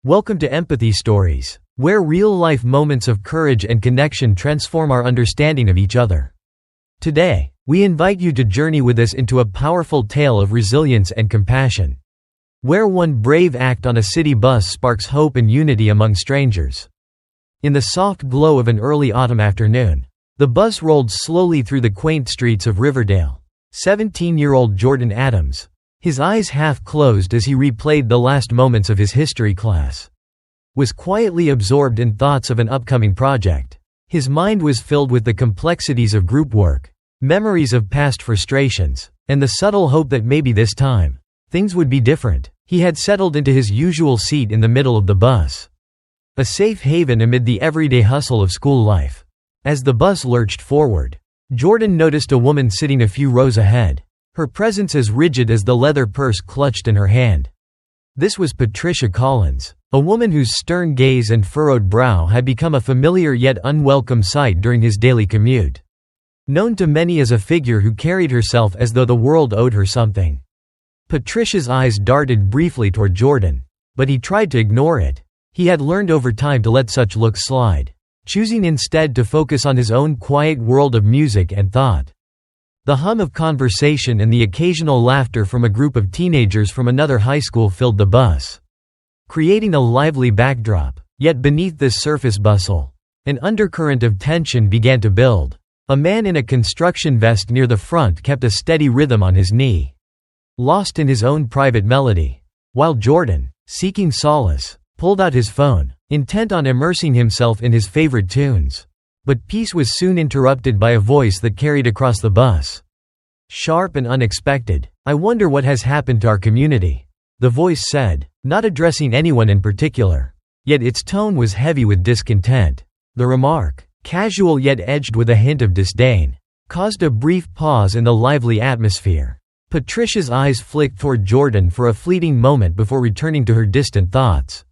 Welcome to Empathy Stories, where real-life moments of courage and connection transform our understanding of each other. Today, we invite you to journey with us into a powerful tale of resilience and compassion, where one brave act on a city bus sparks hope and unity among strangers. In the soft glow of an early autumn afternoon, the bus rolled slowly through the quaint streets of Riverdale. 17-year-old Jordan Adams, his eyes half closed as he replayed the last moments of his history class, was quietly absorbed in thoughts of an upcoming project. His mind was filled with the complexities of group work, memories of past frustrations, and the subtle hope that maybe this time, things would be different. He had settled into his usual seat in the middle of the bus, a safe haven amid the everyday hustle of school life. As the bus lurched forward, Jordan noticed a woman sitting a few rows ahead, her presence as rigid as the leather purse clutched in her hand. This was Patricia Collins, a woman whose stern gaze and furrowed brow had become a familiar yet unwelcome sight during his daily commute. Known to many as a figure who carried herself as though the world owed her something, Patricia's eyes darted briefly toward Jordan, but he tried to ignore it. He had learned over time to let such looks slide, choosing instead to focus on his own quiet world of music and thought. The hum of conversation and the occasional laughter from a group of teenagers from another high school filled the bus, creating a lively backdrop. Yet beneath this surface bustle, an undercurrent of tension began to build. A man in a construction vest near the front kept a steady rhythm on his knee, lost in his own private melody, while Jordan, seeking solace, pulled out his phone, intent on immersing himself in his favorite tunes. But peace was soon interrupted by a voice that carried across the bus. Sharp and unexpected. "I wonder what has happened to our community," the voice said, not addressing anyone in particular. Yet its tone was heavy with discontent. The remark, casual yet edged with a hint of disdain, caused a brief pause in the lively atmosphere. Patricia's eyes flicked toward Jordan for a fleeting moment before returning to her distant thoughts,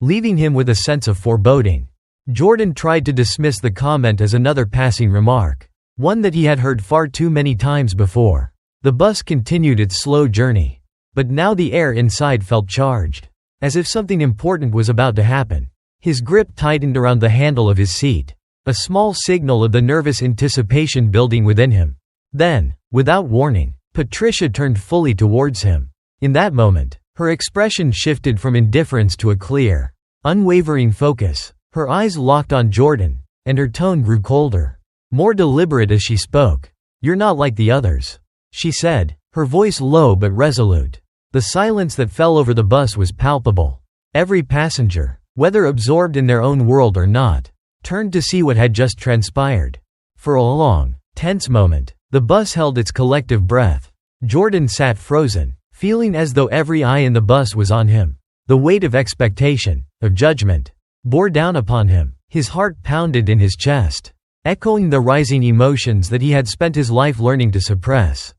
leaving him with a sense of foreboding. Jordan tried to dismiss the comment as another passing remark, one that he had heard far too many times before. The bus continued its slow journey, but now the air inside felt charged, as if something important was about to happen. His grip tightened around the handle of his seat, a small signal of the nervous anticipation building within him. Then, without warning, Patricia turned fully towards him. In that moment, her expression shifted from indifference to a clear, unwavering focus. Her eyes locked on Jordan, and her tone grew colder, more deliberate as she spoke. "You're not like the others," she said, her voice low but resolute. The silence that fell over the bus was palpable. Every passenger, whether absorbed in their own world or not, turned to see what had just transpired. For a long, tense moment, the bus held its collective breath. Jordan sat frozen, feeling as though every eye in the bus was on him. The weight of expectation, of judgment, bore down upon him. His heart pounded in his chest, echoing the rising emotions that he had spent his life learning to suppress.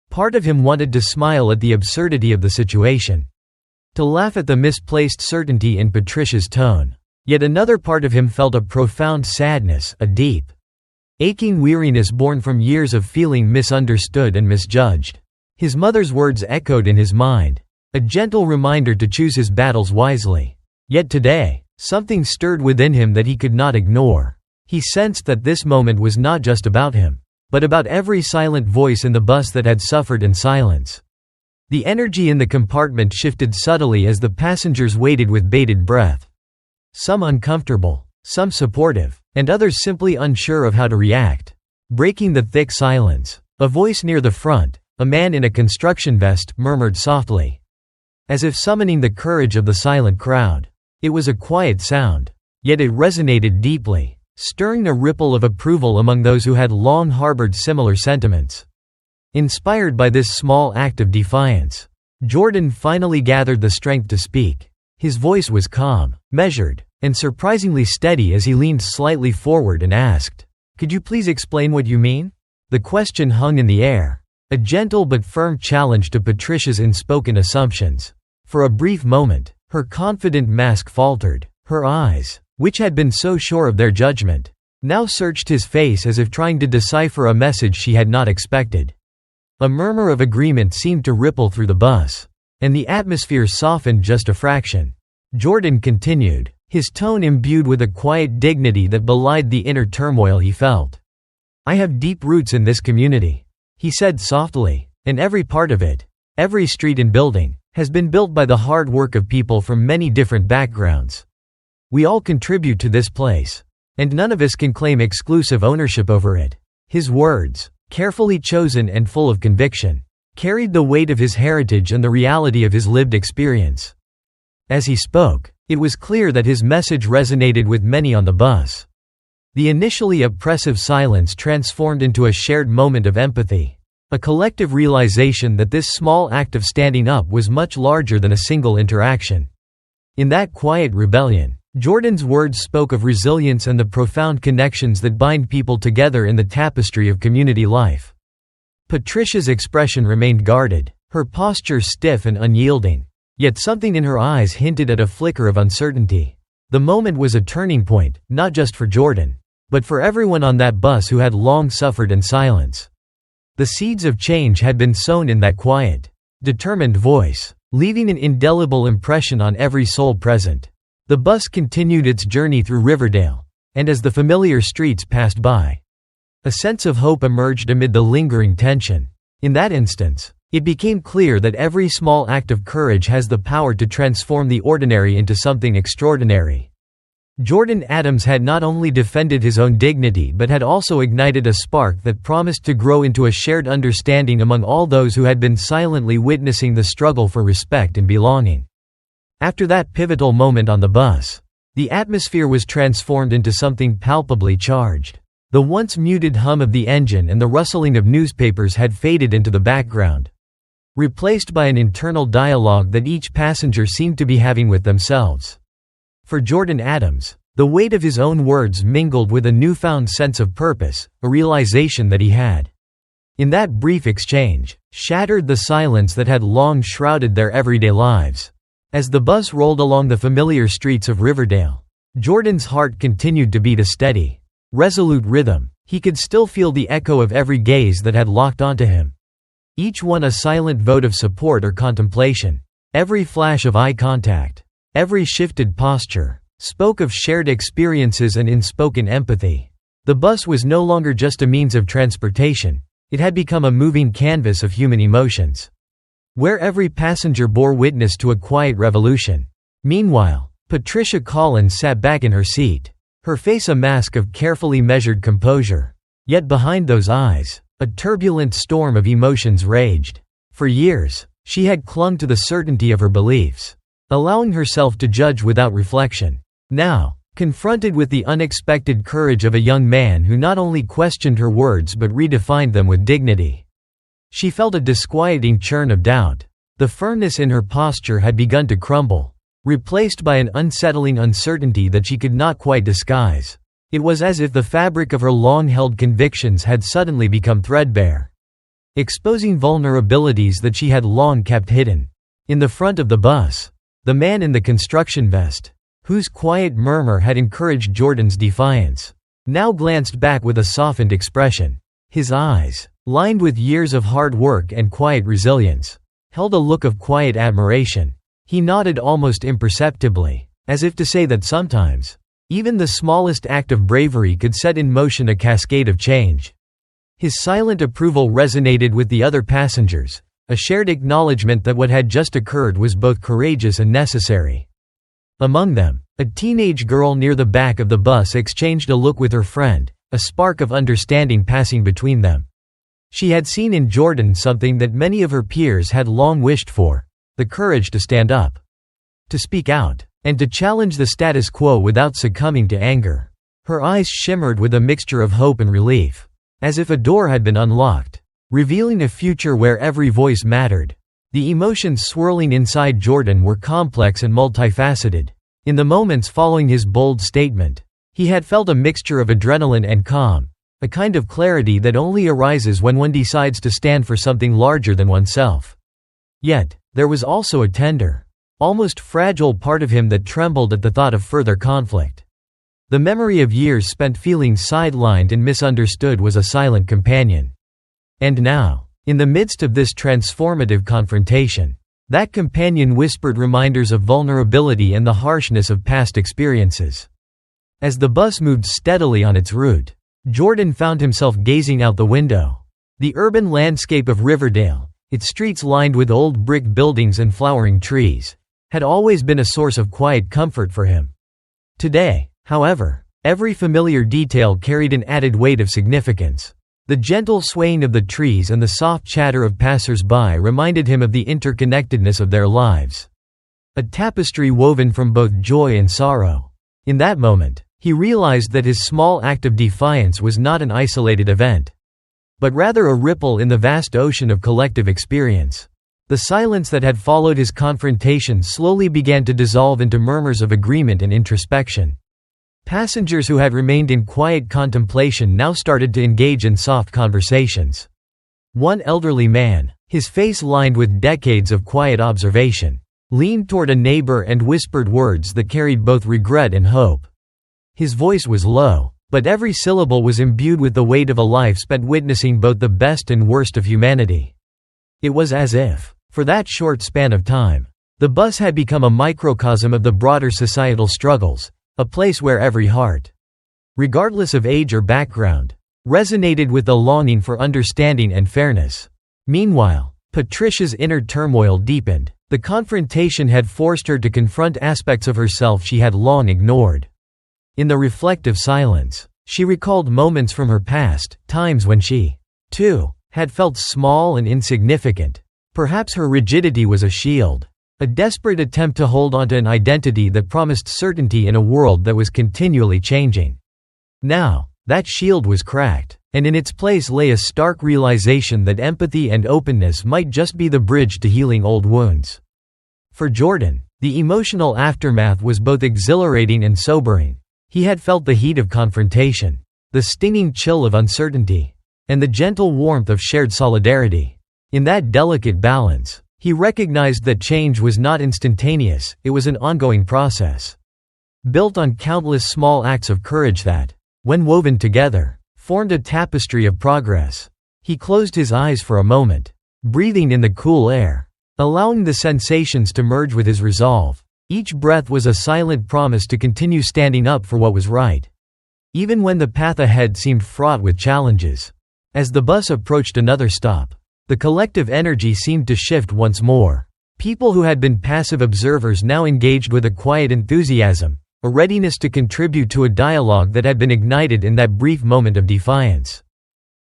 Part of him wanted to smile at the absurdity of the situation, to laugh at the misplaced certainty in Patricia's tone. Yet another part of him felt a profound sadness, a deep, aching weariness born from years of feeling misunderstood and misjudged. His mother's words echoed in his mind, a gentle reminder to choose his battles wisely. Yet today, something stirred within him that he could not ignore. He sensed that this moment was not just about him, but about every silent voice in the bus that had suffered in silence. The energy in the compartment shifted subtly as the passengers waited with bated breath. Some uncomfortable, some supportive, and others simply unsure of how to react. Breaking the thick silence, a voice near the front, a man in a construction vest, murmured softly, as if summoning the courage of the silent crowd. It was a quiet sound, yet it resonated deeply, stirring a ripple of approval among those who had long harbored similar sentiments. Inspired by this small act of defiance, Jordan finally gathered the strength to speak. His voice was calm, measured, and surprisingly steady as he leaned slightly forward and asked, "Could you please explain what you mean?" The question hung in the air, a gentle but firm challenge to Patricia's unspoken assumptions. For a brief moment, her confident mask faltered. Her eyes, which had been so sure of their judgment, now searched his face as if trying to decipher a message she had not expected. A murmur of agreement seemed to ripple through the bus, and the atmosphere softened just a fraction. Jordan continued, his tone imbued with a quiet dignity that belied the inner turmoil he felt. "I have deep roots in this community," he said softly, "and every part of it, every street and building, has been built by the hard work of people from many different backgrounds. We all contribute to this place, and none of us can claim exclusive ownership over it." His words, carefully chosen and full of conviction, carried the weight of his heritage and the reality of his lived experience. As he spoke, it was clear that his message resonated with many on the bus. The initially oppressive silence transformed into a shared moment of empathy, a collective realization that this small act of standing up was much larger than a single interaction. In that quiet rebellion, Jordan's words spoke of resilience and the profound connections that bind people together in the tapestry of community life. Patricia's expression remained guarded, her posture stiff and unyielding, yet something in her eyes hinted at a flicker of uncertainty. The moment was a turning point, not just for Jordan, but for everyone on that bus who had long suffered in silence. The seeds of change had been sown in that quiet, determined voice, leaving an indelible impression on every soul present. The bus continued its journey through Riverdale, and as the familiar streets passed by, a sense of hope emerged amid the lingering tension. In that instance, it became clear that every small act of courage has the power to transform the ordinary into something extraordinary. Jordan Adams had not only defended his own dignity but had also ignited a spark that promised to grow into a shared understanding among all those who had been silently witnessing the struggle for respect and belonging. After that pivotal moment on the bus, the atmosphere was transformed into something palpably charged. The once muted hum of the engine and the rustling of newspapers had faded into the background, replaced by an internal dialogue that each passenger seemed to be having with themselves. For Jordan Adams, the weight of his own words mingled with a newfound sense of purpose, a realization that he had, in that brief exchange, shattered the silence that had long shrouded their everyday lives. As the bus rolled along the familiar streets of Riverdale, Jordan's heart continued to beat a steady, resolute rhythm. He could still feel the echo of every gaze that had locked onto him, each one a silent vote of support or contemplation. Every flash of eye contact, every shifted posture, spoke of shared experiences and unspoken empathy. The bus was no longer just a means of transportation, it had become a moving canvas of human emotions, where every passenger bore witness to a quiet revolution. Meanwhile, Patricia Collins sat back in her seat, her face a mask of carefully measured composure. Yet behind those eyes, a turbulent storm of emotions raged. For years, she had clung to the certainty of her beliefs, allowing herself to judge without reflection. Now, confronted with the unexpected courage of a young man who not only questioned her words but redefined them with dignity, she felt a disquieting churn of doubt. The firmness in her posture had begun to crumble, replaced by an unsettling uncertainty that she could not quite disguise. It was as if the fabric of her long-held convictions had suddenly become threadbare, exposing vulnerabilities that she had long kept hidden. In the front of the bus, the man in the construction vest, whose quiet murmur had encouraged Jordan's defiance, now glanced back with a softened expression. His eyes, lined with years of hard work and quiet resilience, held a look of quiet admiration. He nodded almost imperceptibly, as if to say that sometimes, even the smallest act of bravery could set in motion a cascade of change. His silent approval resonated with the other passengers, a shared acknowledgement that what had just occurred was both courageous and necessary. Among them, a teenage girl near the back of the bus exchanged a look with her friend, a spark of understanding passing between them. She had seen in Jordan something that many of her peers had long wished for: the courage to stand up, to speak out, and to challenge the status quo without succumbing to anger. Her eyes shimmered with a mixture of hope and relief, as if a door had been unlocked, revealing a future where every voice mattered. The emotions swirling inside Jordan were complex and multifaceted. In the moments following his bold statement, he had felt a mixture of adrenaline and calm, a kind of clarity that only arises when one decides to stand for something larger than oneself. Yet, there was also a tender, almost fragile part of him that trembled at the thought of further conflict. The memory of years spent feeling sidelined and misunderstood was a silent companion. And now, in the midst of this transformative confrontation, That companion whispered reminders of vulnerability and the harshness of past experiences. As the bus moved steadily on its route, Jordan found himself gazing out the window. The urban landscape of Riverdale, its streets lined with old brick buildings and flowering trees, had always been a source of quiet comfort for him. Today, however, every familiar detail carried an added weight of significance. The gentle swaying of the trees and the soft chatter of passers-by reminded him of the interconnectedness of their lives. A tapestry woven from both joy and sorrow. In that moment, he realized that his small act of defiance was not an isolated event, but rather a ripple in the vast ocean of collective experience. The silence that had followed his confrontation slowly began to dissolve into murmurs of agreement and introspection. Passengers who had remained in quiet contemplation now started to engage in soft conversations. One elderly man, his face lined with decades of quiet observation, leaned toward a neighbor and whispered words that carried both regret and hope. His voice was low, but every syllable was imbued with the weight of a life spent witnessing both the best and worst of humanity. It was as if, for that short span of time, the bus had become a microcosm of the broader societal struggles, a place where every heart, regardless of age or background, resonated with the longing for understanding and fairness. Meanwhile, Patricia's inner turmoil deepened. The confrontation had forced her to confront aspects of herself she had long ignored. In the reflective silence, she recalled moments from her past, times when she, too, had felt small and insignificant. Perhaps her rigidity was a shield, a desperate attempt to hold onto an identity that promised certainty in a world that was continually changing. Now, that shield was cracked, and in its place lay a stark realization that empathy and openness might just be the bridge to healing old wounds. For Jordan, the emotional aftermath was both exhilarating and sobering. He had felt the heat of confrontation, the stinging chill of uncertainty, and the gentle warmth of shared solidarity. In that delicate balance, he recognized that change was not instantaneous, it was an ongoing process, built on countless small acts of courage that, when woven together, formed a tapestry of progress. He closed his eyes for a moment, breathing in the cool air, allowing the sensations to merge with his resolve. Each breath was a silent promise to continue standing up for what was right, even when the path ahead seemed fraught with challenges. As the bus approached another stop, the collective energy seemed to shift once more. People who had been passive observers now engaged with a quiet enthusiasm, a readiness to contribute to a dialogue that had been ignited in that brief moment of defiance.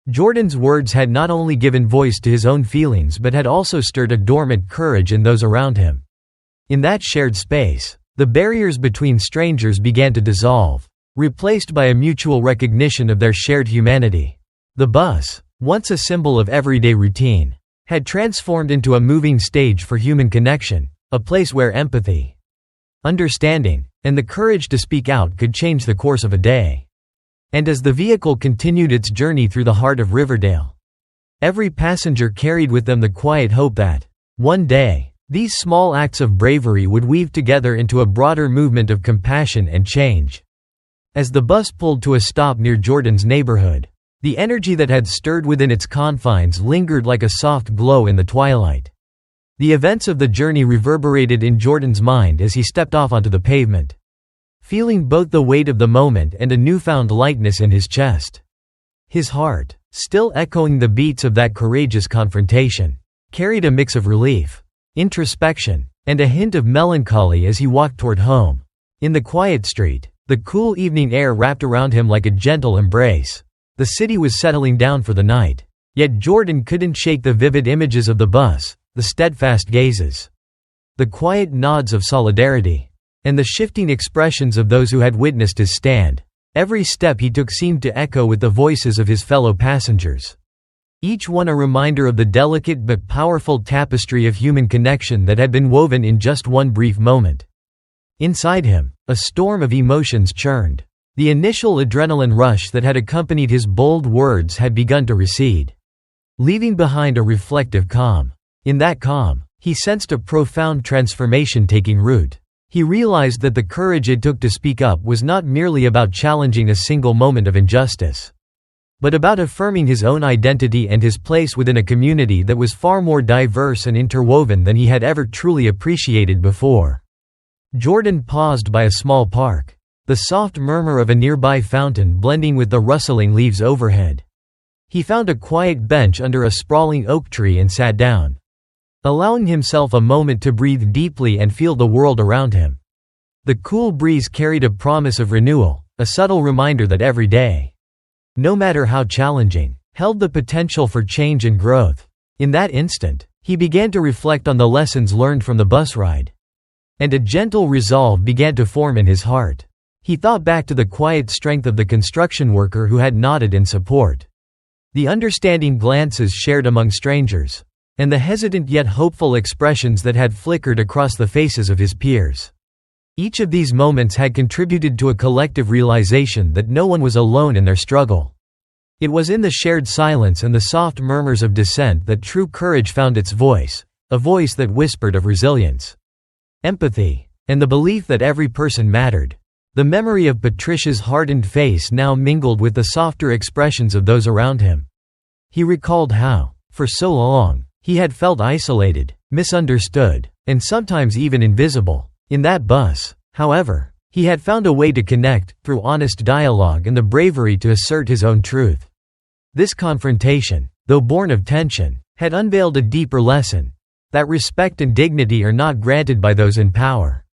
Jordan's words had not only given voice to his own feelings but had also stirred a dormant courage in those around him. In that shared space, the barriers between strangers began to dissolve, replaced by a mutual recognition of their shared humanity. The bus, once a symbol of everyday routine, had transformed into a moving stage for human connection, a place where empathy, understanding, and the courage to speak out could change the course of a day. And as the vehicle continued its journey through the heart of Riverdale, every passenger carried with them the quiet hope that, one day, these small acts of bravery would weave together into a broader movement of compassion and change. As the bus pulled to a stop near Jordan's neighborhood, the energy that had stirred within its confines lingered like a soft glow in the twilight. The events of the journey reverberated in Jordan's mind as he stepped off onto the pavement, feeling both the weight of the moment and a newfound lightness in his chest. His heart, still echoing the beats of that courageous confrontation, carried a mix of relief, introspection, and a hint of melancholy as he walked toward home. In the quiet street, the cool evening air wrapped around him like a gentle embrace. The city was settling down for the night, yet Jordan couldn't shake the vivid images of the bus, the steadfast gazes, the quiet nods of solidarity, and the shifting expressions of those who had witnessed his stand. Every step he took seemed to echo with the voices of his fellow passengers, each one a reminder of the delicate but powerful tapestry of human connection that had been woven in just one brief moment. Inside him, a storm of emotions churned. The initial adrenaline rush that had accompanied his bold words had begun to recede, leaving behind a reflective calm. In that calm, he sensed a profound transformation taking root. He realized that the courage it took to speak up was not merely about challenging a single moment of injustice. but about affirming his own identity and his place within a community that was far more diverse and interwoven than he had ever truly appreciated before. Jordan paused by a small park, the soft murmur of a nearby fountain blending with the rustling leaves overhead. He found a quiet bench under a sprawling oak tree and sat down, allowing himself a moment to breathe deeply and feel the world around him. The cool breeze carried a promise of renewal, a subtle reminder that every day, no matter how challenging, held the potential for change and growth. In that instant, he began to reflect on the lessons learned from the bus ride, and a gentle resolve began to form in his heart. He thought back to the quiet strength of the construction worker who had nodded in support, the understanding glances shared among strangers, and the hesitant yet hopeful expressions that had flickered across the faces of his peers. Each of these moments had contributed to a collective realization that no one was alone in their struggle. It was in the shared silence and the soft murmurs of dissent that true courage found its voice, a voice that whispered of resilience, empathy, and the belief that every person mattered. The memory of Patricia's hardened face now mingled with the softer expressions of those around him. He recalled how, for so long, he had felt isolated, misunderstood, and sometimes even invisible. In that bus, however, he had found a way to connect, through honest dialogue and the bravery to assert his own truth. This confrontation, though born of tension, had unveiled a deeper lesson, that respect and dignity are not granted by those in power,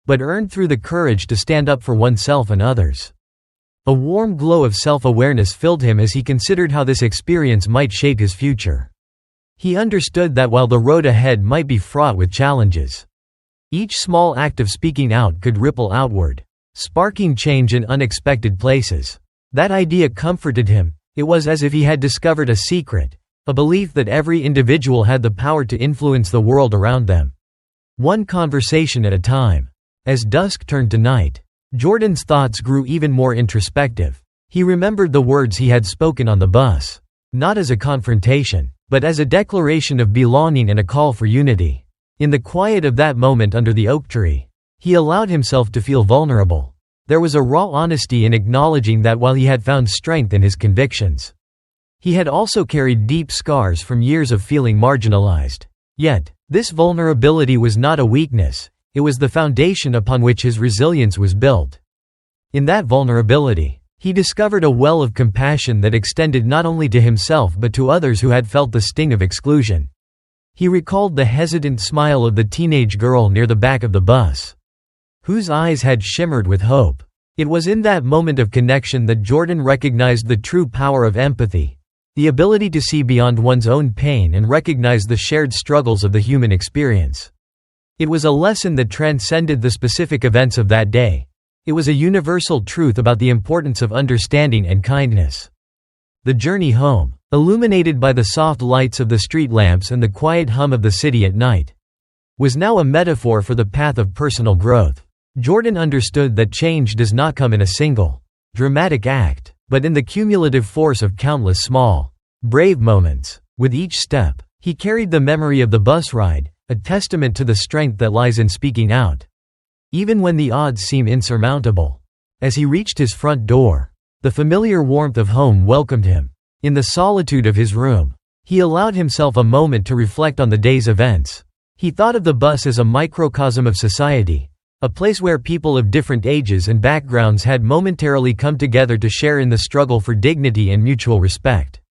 but earned through the courage to stand up for oneself and others. A warm glow of self-awareness filled him as he considered how this experience might shape his future. He understood that while the road ahead might be fraught with challenges, each small act of speaking out could ripple outward, sparking change in unexpected places. That idea comforted him. It was as if he had discovered a secret, a belief that every individual had the power to influence the world around them, one conversation at a time. As dusk turned to night, Jordan's thoughts grew even more introspective. He remembered the words he had spoken on the bus, not as a confrontation, but as a declaration of belonging and a call for unity. In the quiet of that moment under the oak tree, he allowed himself to feel vulnerable. There was a raw honesty in acknowledging that while he had found strength in his convictions, he had also carried deep scars from years of feeling marginalized. Yet, this vulnerability was not a weakness, it was the foundation upon which his resilience was built. In that vulnerability, he discovered a well of compassion that extended not only to himself but to others who had felt the sting of exclusion. He recalled the hesitant smile of the teenage girl near the back of the bus, whose eyes had shimmered with hope. It was in that moment of connection that Jordan recognized the true power of empathy, the ability to see beyond one's own pain and recognize the shared struggles of the human experience. It was a lesson that transcended the specific events of that day. It was a universal truth about the importance of understanding and kindness. The journey home, illuminated by the soft lights of the street lamps and the quiet hum of the city at night, was now a metaphor for the path of personal growth. Jordan understood that change does not come in a single, dramatic act, but in the cumulative force of countless small, brave moments. With each step, he carried the memory of the bus ride, a testament to the strength that lies in speaking out, even when the odds seem insurmountable. As he reached his front door, the familiar warmth of home welcomed him. In the solitude of his room, he allowed himself a moment to reflect on the day's events. He thought of the bus as a microcosm of society, a place where people of different ages and backgrounds had momentarily come together to share in the struggle for dignity and mutual respect.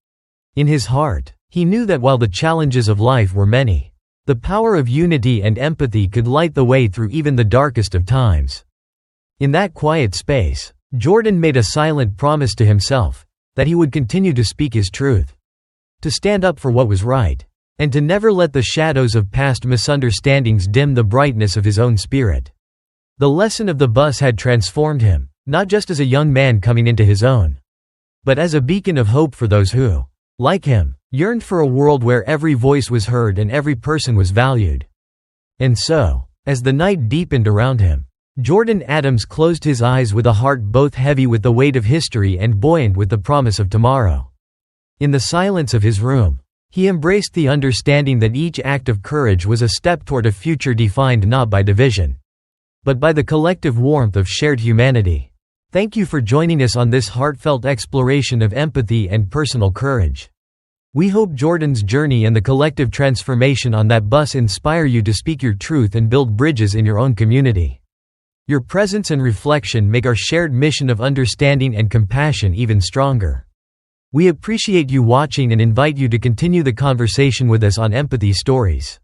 In his heart, he knew that while the challenges of life were many, the power of unity and empathy could light the way through even the darkest of times. In that quiet space, Jordan made a silent promise to himself that he would continue to speak his truth, to stand up for what was right, and to never let the shadows of past misunderstandings dim the brightness of his own spirit. The lesson of the bus had transformed him, not just as a young man coming into his own, but as a beacon of hope for those who, like him, yearned for a world where every voice was heard and every person was valued. And so, as the night deepened around him, Jordan Adams closed his eyes with a heart both heavy with the weight of history and buoyant with the promise of tomorrow. In the silence of his room, he embraced the understanding that each act of courage was a step toward a future defined not by division, but by the collective warmth of shared humanity. Thank you for joining us on this heartfelt exploration of empathy and personal courage. We hope Jordan's journey and the collective transformation on that bus inspire you to speak your truth and build bridges in your own community. Your presence and reflection make our shared mission of understanding and compassion even stronger. We appreciate you watching and invite you to continue the conversation with us on Empathy Stories.